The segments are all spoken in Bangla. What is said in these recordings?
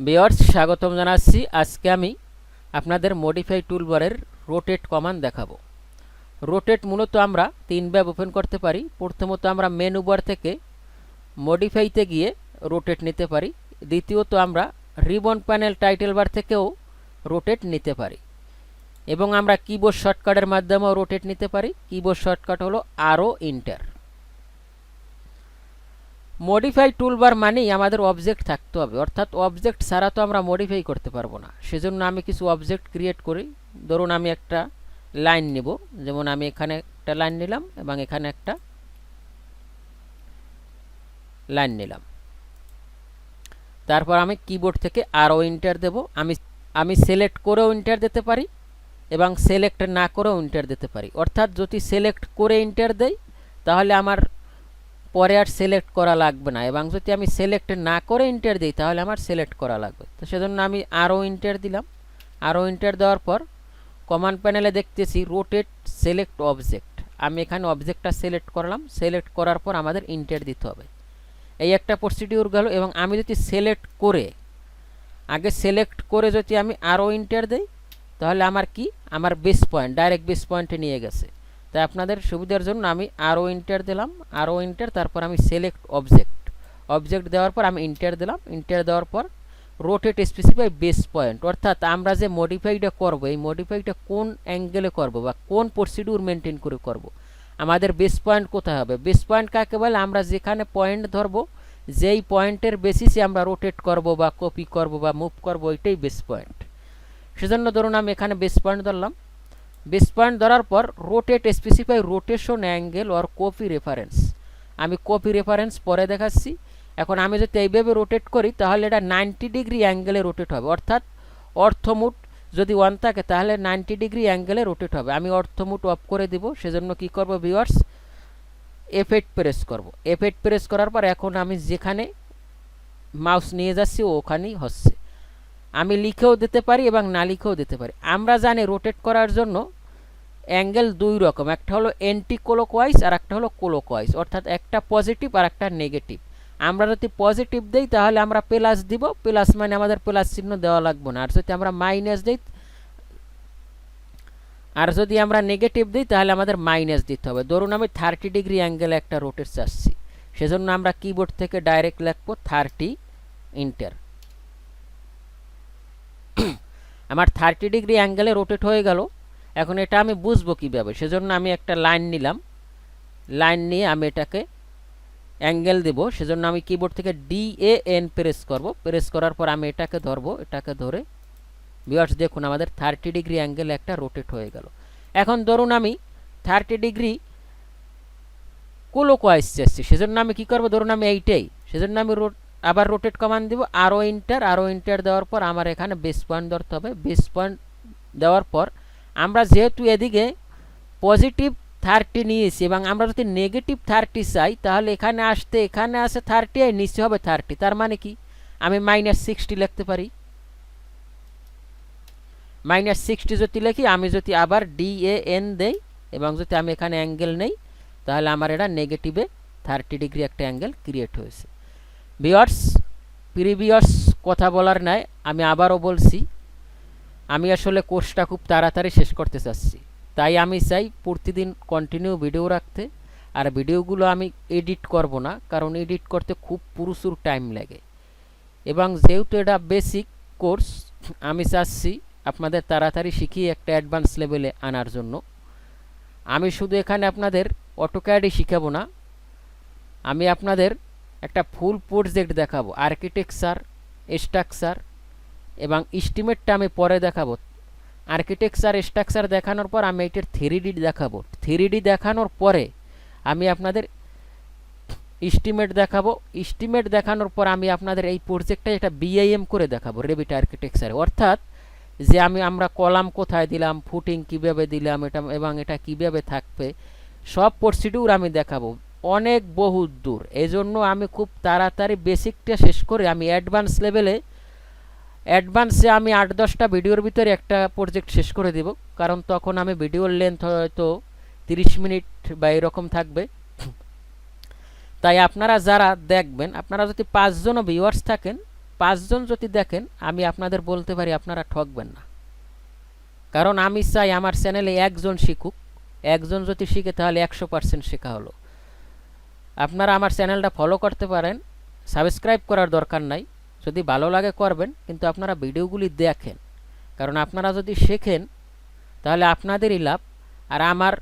ভিউয়ার্স স্বাগতম জানাচ্ছি। আজকে আমি আপনাদের মডিফাই টুলবারের রোটেট কমান্ড দেখাবো। রোটেট মূলত আমরা তিনভাবে ওপেন করতে পারি। প্রথমত আমরা মেনু বার থেকে মডিফাইতে গিয়ে রোটেট নিতে পারি। দ্বিতীয়ত আমরা রিবন প্যানেল টাইটেল বার থেকেও রোটেট নিতে পারি এবং আমরা কিবোর্ড শর্টকাটের মাধ্যমেও রোটেট নিতে পারি। কিবোর্ড শর্টকাট হলো আরও ইন্টার। মডিফাই টুলবার মানেই আমাদের অবজেক্ট থাকতে হবে, অর্থাৎ অবজেক্ট ছাড়া তো আমরা মডিফাই করতে পারবো না। সেজন্য আমি কিছু অবজেক্ট ক্রিয়েট করি। ধরুন আমি একটা লাইন নেব, যেমন আমি এখানে একটা লাইন নিলাম এবং এখানে একটা লাইন নিলাম। তারপর আমি কিবোর্ড থেকে আরও ইন্টার দেব। আমি সিলেক্ট করেও ইন্টার দিতে পারি এবং সিলেক্ট না করেও ইন্টার দিতে পারি। অর্থাৎ যদি সিলেক্ট করে ইন্টার দেই তাহলে আমার পরে আর সিলেক্ট করা লাগবে না, এবং যদি আমি সিলেক্ট না করে ইন্টার দিই তাহলে আমার সিলেক্ট করা লাগবে। তো সেজন্য আমি আরও ইন্টার দিলাম। আরও ইন্টার দেওয়ার পর কমান্ড প্যানেলে দেখতেছি রোটেট সিলেক্ট অবজেক্ট। আমি এখানে অবজেক্টটা সিলেক্ট করলাম। সিলেক্ট করার পর আমাদের ইন্টার দিতে হবে। এই একটা প্রসিডিউর গেল। এবং আমি যদি সিলেক্ট করে আগে সিলেক্ট করে যদি আমি আরও ইন্টার দিই তাহলে আমার কি আমার বেস পয়েন্ট ডাইরেক্ট বেস পয়েন্টে নিয়ে গেছে। তাই আপনাদের সুবিধার জন্য আমি আরও ইন্টার দিলাম। আরও ইন্টার, তারপর আমি সিলেক্ট অবজেক্ট দেওয়ার পর আমি ইন্টার দিলাম। ইন্টার দেওয়ার পর রোটেট স্পেসিফাই বেস পয়েন্ট, অর্থাৎ আমরা যে মডিফাইটা করব এই মডিফাইটা কোন অ্যাঙ্গেলে করব বা কোন প্রসিডিউর মেনটেন করে করব, আমাদের বেস পয়েন্ট কোথায় হবে। বেস পয়েন্ট কাকে বলে? আমরা যেখানে পয়েন্ট ধরব, যেই পয়েন্টের বেসিসে আমরা রোটেট করব বা কপি করব বা মুভ করব, ওইটাই বেস পয়েন্ট। সেজন্য ধরুন আমি এখানে বেস পয়েন্ট ধরলাম। বেস পয়েন্ট ধরার পর rotate specify rotation angle or copy reference. আমি কপি রেফারেন্স পরে দেখাচ্ছি। এখন আমি যদি এইভাবে রোটেট করি তাহলে এটা 90 ডিগ্রি অ্যাঙ্গেলে রোটেট হবে, অর্থাৎ অর্থমুট যদি 1 থাকে তাহলে 90 ডিগ্রি অ্যাঙ্গেলে রোটেট হবে। আমি অর্থমুট অফ করে দিব। সেজন্য কি করব ভিউয়ার্স, F8 প্রেস করব। F8 প্রেস করার পর এখন আমি যেখানে মাউস নিয়ে যাচ্ছি ওখানেই হচ্ছে। আমি লিখেও দিতে পারি এবং না লিখেও দিতে পারি। আমরা জানি রোটেট করার জন্য অ্যাঙ্গেল দুই রকম, একটা হলো অ্যান্টি ক্লকওয়াইজ আর একটা হলো ক্লকওয়াইজ, অর্থাৎ একটা পজিটিভ আর একটা নেগেটিভ। আমরা যদি পজিটিভ দিই তাহলে আমরা প্লাস দিব, প্লাস মানে আমাদের প্লাস চিহ্ন দেওয়া লাগবে না। আর যদি আমরা মাইনাস দিই, আর যদি আমরা নেগেটিভ দিই তাহলে আমাদের মাইনাস দিতে হবে। ধরুন আমি 30 ডিগ্রি অ্যাঙ্গেলে একটা রোটেট চাচ্ছি, সেজন্য আমরা কিবোর্ড থেকে ডাইরেক্ট লিখবো 30 ইন্টার। আমার 30 ডিগ্রি অ্যাঙ্গেলে রোটেট হয়ে গেল। এখন এটা আমি বুঝবো কীভাবে, সেজন্য আমি একটা লাইন নিলাম। লাইন নিয়ে আমি এটাকে অ্যাঙ্গেল দেব। সেজন্য আমি কিবোর্ড থেকে DAN প্রেস করব। প্রেস করার পর আমি এটাকে ধরবো। এটাকে ধরে ভিউয়ার্স দেখুন আমাদের 30 ডিগ্রি অ্যাঙ্গেলে একটা রোটেট হয়ে গেল। এখন ধরুন আমি 30 ডিগ্রি ক্লকওয়াইজ চাচ্ছি, সেজন্য আমি কি করব, ধরুন আমি এইটাই, সেজন্য আমি আবার রোটেট কমান্ড দিব, আরও ইন্টার দেওয়ার পর আমার এখানে বেস পয়েন্ট ধরতে হবে। বেস পয়েন্ট দেওয়ার পর আমরা যেহেতু এদিকে পজিটিভ 30 নিয়েছি এবং আমরা যদি নেগেটিভ 30 চাই তাহলে এখানে আসতে এখানে আসে 30 আর নিচে হবে 30। তার মানে কি আমি -60 লিখতে পারি। -60 যদি লিখি, আমি যদি আবার DAN দেই এবং যদি আমি এখানে অ্যাঙ্গেল নেই তাহলে আমার এটা নেগেটিভে 30 ডিগ্রি একটা অ্যাঙ্গেল ক্রিয়েট হয়েছে। ভিউয়ার্স প্রিভিয়াস কথা বলার নাই, আমি আবারও বলছি, আমি আসলে কোর্সটা খুব তাড়াতাড়ি শেষ করতে চাচ্ছি। তাই আমি চাই প্রতিদিন কন্টিনিউ ভিডিও রাখতে। আর ভিডিওগুলো আমি এডিট করব না, কারণ এডিট করতে খুব প্রচুর টাইম লাগে। এবং যেহেতু এটা বেসিক কোর্স, আমি চাচ্ছি আপনাদের তাড়াতাড়ি শিখিয়ে একটা অ্যাডভান্স লেভেলে আনার জন্য। আমি শুধু এখানে আপনাদের অটোক্যাডই শিখাবো না, আমি আপনাদের একটা ফুল প্রজেক্ট দেখাবো। আর্কিটেকচার, স্ট্রাকচার এবং এস্টিমেটটা আমি পরে দেখাবো। আর্কিটেকচার স্ট্রাকচার দেখানোর পর আমি এটার 3D দেখাবো। 3D দেখানোর পরে আমি আপনাদের এস্টিমেট দেখাবো। এস্টিমেট দেখানোর পর আমি আপনাদের এই প্রজেক্টটা এটা BIM করে দেখাবো রেভিট আর্কিটেকচারে, অর্থাৎ যে আমরা কলাম কোথায় দিলাম, ফুটিং কিভাবে দিলাম, এটা এবং এটা কিভাবে থাকবে, সব প্রসিডিউর আমি দেখাবো অনেক বহু দূর। এই জন্য আমি খুব তাড়াতাড়ি বেসিকটা শেষ করে আমি অ্যাডভান্সে আমি 8-10টা ভিডিওর ভিতরে একটা প্রজেক্ট শেষ করে দেব, কারণ তখন আমি ভিডিওর লেন্থ হয়তো 30 মিনিট বা এরকম থাকবে। তাই আপনারা যারা দেখবেন, আপনারা যদি 5 জন ভিউয়ার্স থাকেন 5 জন যদি দেখেন আমি আপনাদের বলতে পারি আপনারা ঠকবেন না, কারণ আমি চাই আমার চ্যানেলে একজন শিখুক। একজন যদি শিখে তাহলে 100% শেখা হলো। আপনারা আমার চ্যানেলটা ফলো করতে পারেন, সাবস্ক্রাইব করার দরকার নাই, যদি ভালো লাগে করবেন, কিন্তু আপনারা ভিডিওগুলি দেখেন, কারণ আপনারা যদি শেখেন তাহলে আপনাদেরই লাভ, আর আমার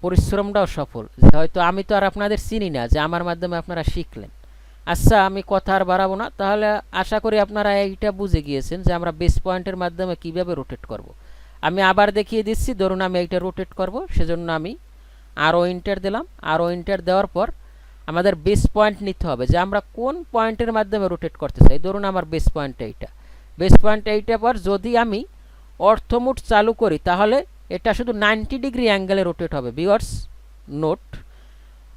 পরিশ্রমটাও সফল। হয়তো আমি তো আর আপনাদের চিনি না যে আমার মাধ্যমে আপনারা শিখলেন। আচ্ছা, আমি কথা আর বাড়াবো না, তাহলে আশা করি আপনারা এইটা বুঝে গিয়েছেন যে আমরা বেস পয়েন্টের মাধ্যমে কিভাবে রোটেট করব। আমি আবার দেখিয়ে দিচ্ছি। ধরুন আমি এইটা রোটেট করব, সেজন্য আমি আরও এন্টার দিলাম। আরও এন্টার দেওয়ার পর আমাদের বেস পয়েন্ট নিতে হবে যে আমরা কোন পয়েন্টের মাধ্যমে রোটেট করতে চাই। ধরুন আমার বেস পয়েন্ট এইটা। বেস পয়েন্ট এইটার পর যদি আমি অর্থমুট চালু করি তাহলে এটা শুধু 90 ডিগ্রি অ্যাঙ্গেলে রোটেট হবে। ভিউয়ার্স নোট,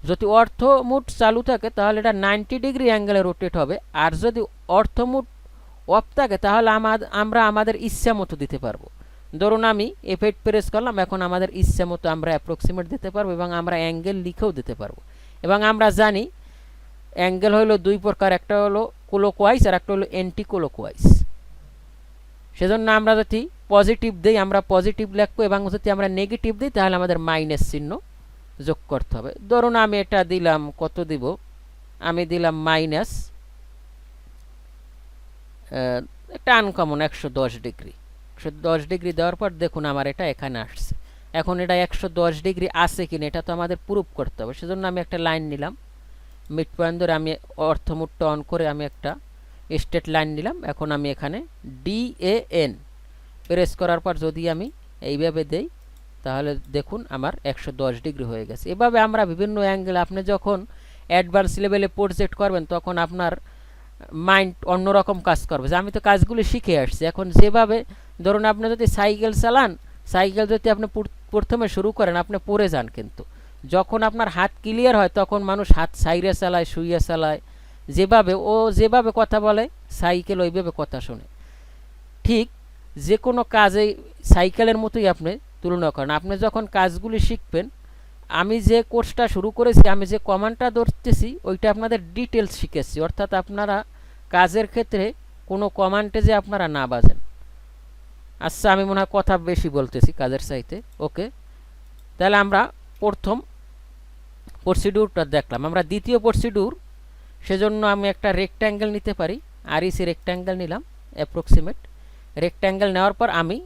যদি অর্থমুট চালু থাকে তাহলে এটা 90 ডিগ্রি অ্যাঙ্গেলে রোটেট হবে, আর যদি অর্থমুট অফ থাকে তাহলে আমরা আমাদের ইচ্ছা মতো দিতে পারবো। ধরুন আমি F8 প্রেস করলাম, এখন আমাদের ইচ্ছা মতো আমরা অ্যাপ্রক্সিমেট দিতে পারবো এবং আমরা অ্যাঙ্গেল লিখেও দিতে পারবো। এবং আমরা জানি অ্যাঙ্গেল হলো দুই প্রকার, একটা হলো ক্লকওয়াইজ আর একটা হলো অ্যান্টি ক্লকওয়াইজ। সেজন্য আমরা যদি পজিটিভ দিই আমরা পজিটিভ লিখবো, এবং যদি আমরা নেগেটিভ দিই তাহলে আমাদের মাইনাস চিহ্ন যোগ করতে হবে। ধরুন আমি এটা দিলাম, কত দিব, আমি দিলাম মাইনাস, একটা আনকমন 110 ডিগ্রি। 110 ডিগ্রি দেওয়ার পর দেখুন আমার এটা এখানে আসছে। এখন এটা 110 ডিগ্রি আছে কিনা এটা তো আমাদের প্রুফ করতে হবে, সেজন্য আমি একটা লাইন নিলাম। মিড পয়েন্ট ধরে আমি অর্থমুটটা অন করে আমি একটা স্ট্রেট লাইন নিলাম। এখন আমি এখানে DAN প্রেস করার পর যদি আমি এইভাবে দেই তাহলে দেখুন আমার 110 ডিগ্রি হয়ে গেছে। এভাবে আমরা বিভিন্ন অ্যাঙ্গেল, আপনি যখন অ্যাডভান্স লেভেলে প্রজেক্ট করবেন তখন আপনার মাইন্ড অন্যরকম কাজ করবে, যে আমি তো কাজগুলি শিখে আসছি। এখন যেভাবে ধরুন আপনি যদি সাইকেল চালান, সাইকেল যদি আপনি প্রথমে শুরু করেন আপনি পড়ে যান, কিন্তু যখন আপনার হাত ক্লিয়ার হয় তখন মানুষ হাত সাইরে চালায়, শুইয়ে চালায়, যেভাবে কথা বলে সাইকেল ওইভাবে কথা শোনে। ঠিক যে কোনো কাজে সাইকেলের মতোই আপনি তুলনা করেন। আপনি যখন কাজগুলি শিখবেন, আমি যে কোর্সটা শুরু করেছি, আমি যে কমান্ডটা ধরতেছি ওইটা আপনাদের ডিটেলস শিখেছি, অর্থাৎ আপনারা কাজের ক্ষেত্রে কোনো কমান্ডে যে আপনারা না বাজেন। আচ্ছা, আমি মনে হয় কথা বেশি বলতেছি কাজের চাইতে। ওকে, তাহলে আমরা প্রথম প্রসিডিউরটা দেখলাম। আমরা দ্বিতীয় প্রসিডিউর, সেজন্য আমি একটা রেক্ট্যাঙ্গেল নিতে পারি। REC রেক্ট্যাঙ্গেল নিলাম, অ্যাপ্রক্সিমেট রেক্ট্যাঙ্গেল নেওয়ার পর আমি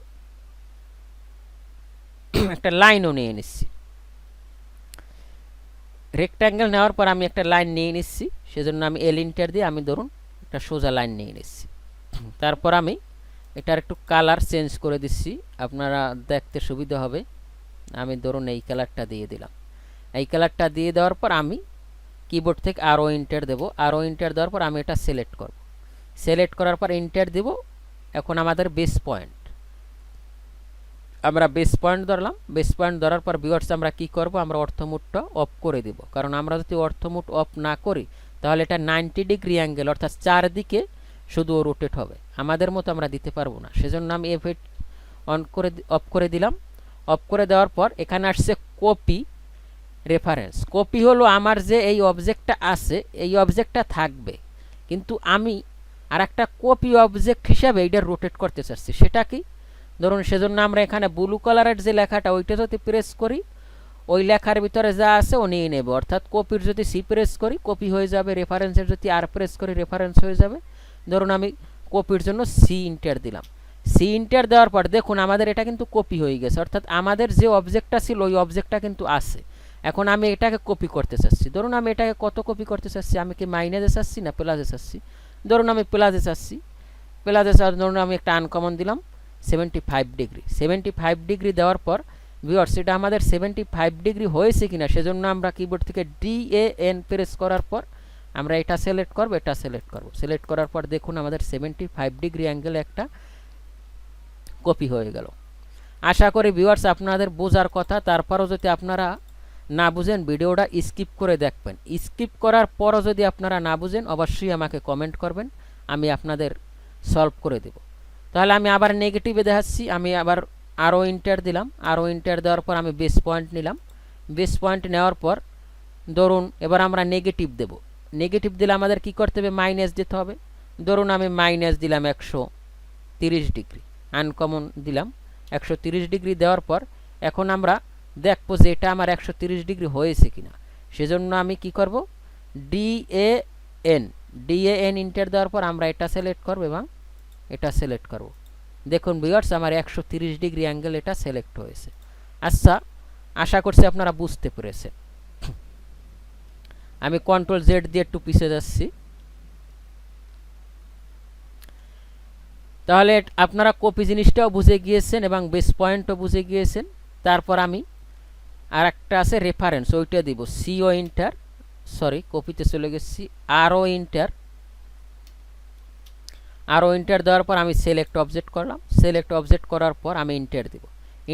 একটা লাইনও নিয়ে নিচ্ছি। রেক্ট্যাঙ্গেল নেওয়ার পর আমি একটা লাইন নিয়ে নিচ্ছি, সেজন্য আমি L এন্টার দিয়ে আমি ধরুন একটা সোজা লাইন নিয়ে নিচ্ছি। তারপর আমি এটার একটু কালার চেঞ্জ করে দিচ্ছি, আপনারা দেখতে সুবিধা হবে। আমি ধরুন এই কালারটা দিয়ে দিলাম। এই কালারটা দিয়ে দেওয়ার পর আমি কিবোর্ড থেকে আরও এন্টার দেবো। আরও এন্টার দেওয়ার পর আমি এটা সিলেক্ট করব। সিলেক্ট করার পর এন্টার দেব। এখন আমাদের বেস পয়েন্ট, আমরা বেস পয়েন্ট ধরলাম। বেস পয়েন্ট ধরার পর ভিউয়ার্স আমরা কি করব, আমরা অর্থমুটটা অফ করে দেব, কারণ আমরা যদি অর্থমুট অফ না করি তাহলে এটা 90 ডিগ্রি অ্যাঙ্গেল, অর্থাৎ চারদিকে শুধু রোটেট হবে, আমাদের মতো আমরা দিতে পারবো না। সেজন্য আমি F8 অফ করে দিলাম। অফ করে দেওয়ার পর এখানে আসছে কপি রেফারেন্স। কপি হলো আমার যে এই অবজেক্টটা আছে এই অবজেক্টটা থাকবে, কিন্তু আমি আর একটা কপি অবজেক্ট হিসাবে এইটা রোটেট করতে চাচ্ছি। সেটা কি, ধরুন সেজন্য আমরা এখানে ব্লু কালারের যে লেখাটা ওইটা যদি প্রেস করি ওই লেখার ভিতরে যা আছে ও নিয়ে নেব, অর্থাৎ কপির যদি C প্রেস করি কপি হয়ে যাবে, রেফারেন্সের যদি R প্রেস করি রেফারেন্স হয়ে যাবে। ধরুন আমি কপির জন্য C এন্টার দিলাম। C এন্টার দেওয়ার পর দেখুন আমাদের এটা কিন্তু কপি হয়ে গেছে, অর্থাৎ আমাদের যে অবজেক্টটা ছিল ওই অবজেক্টটা কিন্তু আছে। এখন আমি এটাকে কপি করতে চাচ্ছি। ধরুন আমি এটাকে কত কপি করতে চাচ্ছি, আমি কি মাইনাসে চাচ্ছি না প্লাসে চাচ্ছি? ধরুন আমি প্লাসে চাচ্ছি। প্লাসে ধরুন আমি একটা আনকমন দিলাম 75 ডিগ্রি। 75 ডিগ্রি দেওয়ার পর ভিউয়ার্স এটা আমাদের 75 ডিগ্রি হয়েছে কিনা সেজন্য আমরা কিবোর্ড থেকে DAN প্রেস করার পর আমরা এটা সিলেক্ট করব, এটা সিলেক্ট করব। সিলেক্ট করার পর দেখুন আমাদের 75 ডিগ্রি অ্যাঙ্গেলে একটা কপি হয়ে গেল। আশা করি ভিউয়ার্স আপনাদের বোঝার কথা, তারপরও যদি আপনারা না বুঝেন ভিডিওটা স্কিপ করে দেখবেন। স্কিপ করার পরও যদি আপনারা না বুঝেন অবশ্যই আমাকে কমেন্ট করবেন, আমি আপনাদের সলভ করে দেব। তাহলে আমি আবার নেগেটিভে দেখাচ্ছি। আমি আবার আরও এন্টার দিলাম। আরও এন্টার দেওয়ার পর আমি বেস পয়েন্ট নিলাম। বেস পয়েন্ট নেওয়ার পর ধরুন এবার আমরা নেগেটিভ দেব। নেগেটিভ দিলে আমাদের কি করতে হবে, মাইনাস দিতে হবে। ধরুন আমি মাইনাস দিলাম 130 ডিগ্রি, আনকমন দিলাম 130 ডিগ্রি দেওয়ার পর এখন আমরা দেখবো যে এটা আমার 130 ডিগ্রি হয়েছে কিনা। সেজন্য আমি কি করব, DAN ইন্টার দেওয়ার পর আমরা এটা সিলেক্ট করব এবং এটা সিলেক্ট করব। দেখুন ভিউয়ার্স আমার 130 ডিগ্রি অ্যাঙ্গেল এটা সিলেক্ট হয়েছে। আচ্ছা, আশা করছি আপনারা বুঝতে পেরেছেন। আমি কন্ট্রোল জেড দিয়ে একটু পিছিয়ে যাচ্ছি। তাহলে আপনারা কপি জিনিসটাও বুঝে গিয়েছেন এবং বেস পয়েন্টও বুঝে গিয়েছেন। তারপর আমি আর একটা আছে রেফারেন্স, ওইটা দিব CO ইন্টার, সরি কপিতে চলে গেছি, RO ইন্টার দেওয়ার পর আমি সিলেক্ট অবজেক্ট করলাম। সিলেক্ট অবজেক্ট করার পর আমি ইন্টার দিব।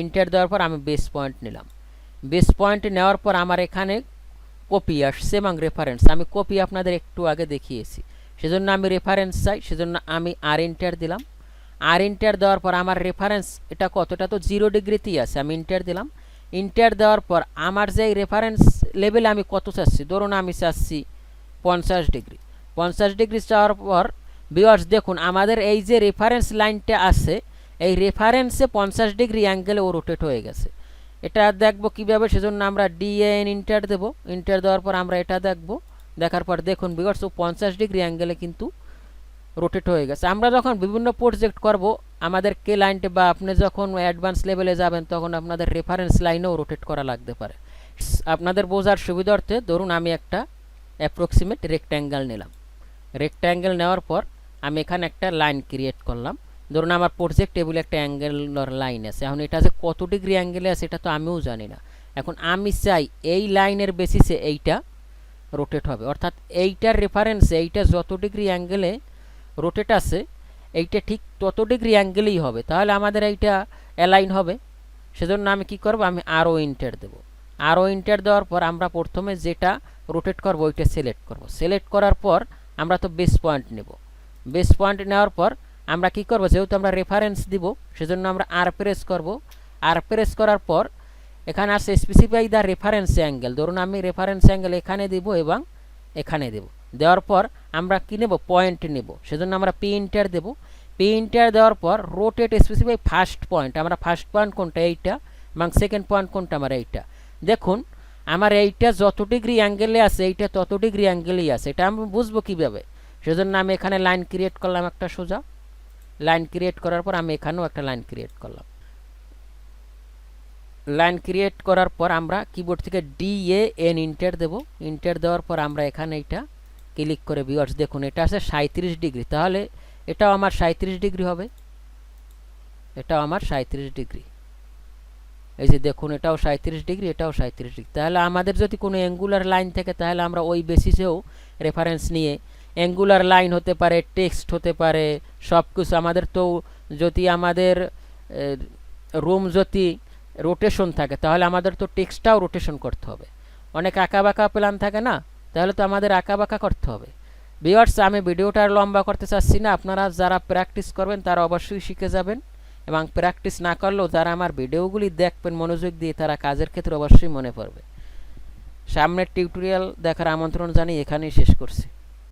ইন্টার দেওয়ার পর আমি বেস পয়েন্ট নিলাম। বেস পয়েন্ট নেওয়ার পর আমার এখানে কপি আসছে এবং রেফারেন্স, আমি কপি আপনাদের একটু আগে দেখিয়েছি, সেজন্য আমি রেফারেন্স চাই, সেজন্য আমি আর ইন্টার দিলাম। আর ইন্টার দেওয়ার পর আমার রেফারেন্স এটা কতটা, তো 0 ডিগ্রিতেই আছে, আমি ইন্টার দিলাম। ইন্টার দেওয়ার পর আমার যে রেফারেন্স লেভেলে আমি কত চাচ্ছি, ধরুন আমি চাচ্ছি 50 ডিগ্রি। 50 ডিগ্রি চাওয়ার পর ভিউয়ার্স দেখুন আমাদের এই যে রেফারেন্স লাইনটা আছে, এই রেফারেন্সে 50 ডিগ্রি অ্যাঙ্গেলে ও রোটেট হয়ে গেছে। এটা দেখবো কীভাবে, সেজন্য আমরা DAN ইন্টার দেব। ইন্টার দেওয়ার পর আমরা এটা দেখব। দেখার পর দেখুন ভিউয়ার্স ও 50 ডিগ্রি অ্যাঙ্গেলে কিন্তু রোটেট হয়ে গেছে। আমরা যখন বিভিন্ন প্রজেক্ট করব আমাদের কে লাইনটা বা আপনি যখন অ্যাডভান্স লেভেলে যাবেন তখন আপনাদের রেফারেন্স লাইনেও রোটেট করা লাগতে পারে। আপনাদের বোঝার সুবিধার্থে ধরুন আমি একটা অ্যাপ্রক্সিমেট রেক্ট্যাঙ্গেল নিলাম। রেক্ট্যাঙ্গেল নেওয়ার পর আমি এখানে একটা লাইন ক্রিয়েট করলাম। ধরুন আমার প্রজেক্ট টেবিলে একটা অ্যাঙ্গেলের লাইন আছে, এখন এটা যে কত ডিগ্রি অ্যাঙ্গেলে আছে এটা তো আমিও জানি না। এখন আমি চাই এই লাইনের বেসিসে এইটা রোটেট হবে, অর্থাৎ এইটার রেফারেন্সে এইটা যত ডিগ্রি অ্যাঙ্গেলে রোটেট আছে এইটা ঠিক তত ডিগ্রি অ্যাঙ্গেলেই হবে, তাহলে আমাদের এইটা অ্যালাইন হবে। সেজন্য আমি কি করব, আমি RO ইন্টার দেব। RO ইন্টার দেওয়ার পর আমরা প্রথমে যেটা রোটেট করব ওইটা সিলেক্ট করব। সিলেক্ট করার পর আমরা তো বেস পয়েন্ট নেব। বেস পয়েন্ট নেওয়ার পর আমরা কি করব, যেহেতু আমরা রেফারেন্স দিব সেজন্য আমরা R প্রেস করব। R প্রেস করার পর এখানে আছে স্পেসিফাই দ্য রেফারেন্স অ্যাঙ্গেল, ধরুন আমি রেফারেন্স অ্যাঙ্গেল এখানে দিব এবং এখানে দেব। দেওয়ার পর আমরা কি নেব, পয়েন্ট নেব, সেজন্য আমরা P ইন্টার দেব। P ইন্টার দেওয়ার পর রোটেট স্পেসিফাই ফার্স্ট পয়েন্ট, আমরা ফার্স্ট পয়েন্ট কোনটা এইটা এবং সেকেন্ড পয়েন্ট কোনটা আমার এইটা। দেখুন আমার এইটা যত ডিগ্রি অ্যাঙ্গেলে আছে এইটা তত ডিগ্রি অ্যাঙ্গেলেই আছে, এটা আমি বুঝবো কীভাবে, সেজন্য আমি এখানে লাইন ক্রিয়েট করলাম একটা সোজা। লাইন ক্রিয়েট করার পর আমি এখানেও একটা লাইন ক্রিয়েট করলাম। লাইন ক্রিয়েট করার পর আমরা কিবোর্ড থেকে DAN ইন্টার দেব। ইন্টার দেওয়ার পর আমরা এখানে এইটা ক্লিক করে ভিউয়ার্স দেখুন এটা আছে 37 ডিগ্রি, তাহলে এটাও আমার 37 ডিগ্রি হবে। এটাও আমার 37 ডিগ্রি, এই যে দেখুন এটাও 37 ডিগ্রি, এটাও 37 ডিগ্রি। তাহলে আমাদের যদি কোনো অ্যাঙ্গুলার লাইন থাকে তাহলে আমরা ওই বেসিসেও রেফারেন্স নিয়ে, অ্যাঙ্গুলার লাইন হতে পারে, টেক্সট হতে পারে, সব কিছু আমাদের তো যদি আমাদের রুম যদি রোটেশন থাকে তাহলে আমাদের তো টেক্সটটাও রোটেশন করতে হবে। অনেক আঁকাবাঁকা প্ল্যান থাকে না, তাহলে তো আমাদের আঁকাবাঁকা করতে হবে। ভিউয়ার্স আমি ভিডিওটা আর লম্বা করতে চাচ্ছি না, আপনারা যারা প্র্যাকটিস করবেন তারা অবশ্যই শিখে যাবেন এবং প্র্যাকটিস না করলেও যারা আমার ভিডিওগুলি দেখবেন মনোযোগ দিয়ে তারা কাজের ক্ষেত্রে অবশ্যই মনে পড়বে। সামনের টিউটোরিয়াল দেখার আমন্ত্রণ জানিয়ে এখানেই শেষ করছি।